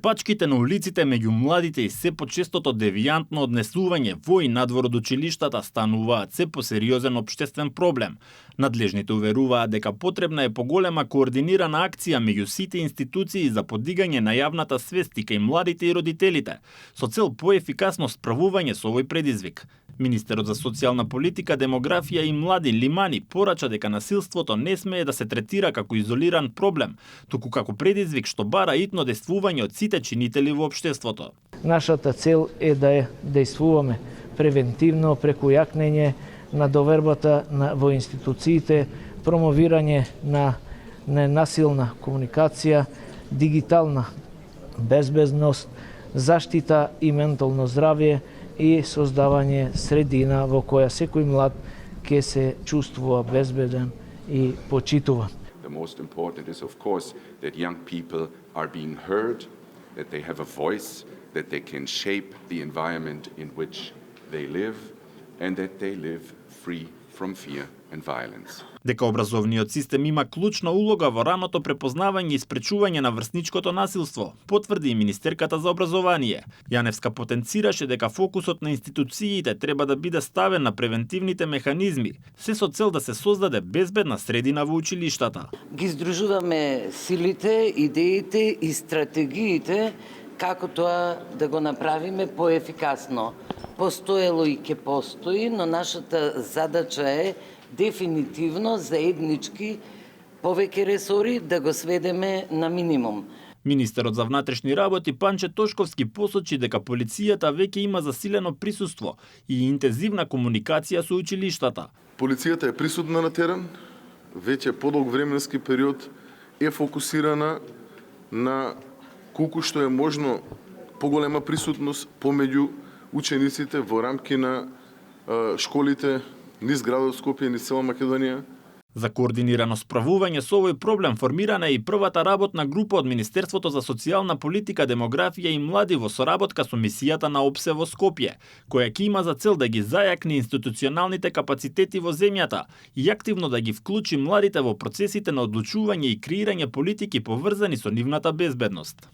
Препачките на улиците меѓу младите и се почестото девијантно однесување во и надвор од училиштата стануваат се посериозен општествен проблем. Надлежните уверуваат дека потребна е поголема координирана акција меѓу сите институции за подигање на јавната свест и кај младите и родителите, со цел поефикасно справување со овој предизвик. Министерот за социјална политика, демографија и млади Лимани порача дека насилството не смее да се третира како изолиран проблем, туку како предизвик што бара итно действување од сите чинители во општеството. Нашата цел е да действуваме превентивно преку јакнење на довербата во институциите, промовирање на ненасилна комуникација, дигитална безбедност, заштита и ментално здравје и создавање средина во која секој млад ќе се чувствува безбеден и почитуван. The most important is of course that young people are being heard, that they have a voice, that they can shape the environment in which they live and that they live free from fear and violence. Дека образовниот систем има клучна улога во раното препознавање и спречување на врсничкото насилство, потврди и министерката за образование. Јаневска потенцираше дека фокусот на институциите треба да биде ставен на превентивните механизми, се со цел да се создаде безбедна средина во училиштата. Ги здружуваме силите, идеите и стратегиите како тоа да го направиме поефикасно. Постоело и ќе постои, но нашата задача е дефинитивно заеднички повеќе ресори да го сведеме на минимум. Министерот за внатрешни работи Панче Тошковски посочи дека полицијата веќе има засилено присуство и интензивна комуникација со училиштата. Полицијата е присутна на терен, веќе подолг временски период е фокусирана на колку што е можно поголема присутност помеѓу учениците во рамки на школите низ градот Скопје, низ цела Македонија. За координирано справување со овој проблем формирана е и првата работна група од Министерството за социјална политика, демографија и млади во соработка со мисијата на ОПСЕ во Скопје, која ќе има за цел да ги зајакне институционалните капацитети во земјата и активно да ги вклучи младите во процесите на одлучување и креирање политики поврзани со нивната безбедност.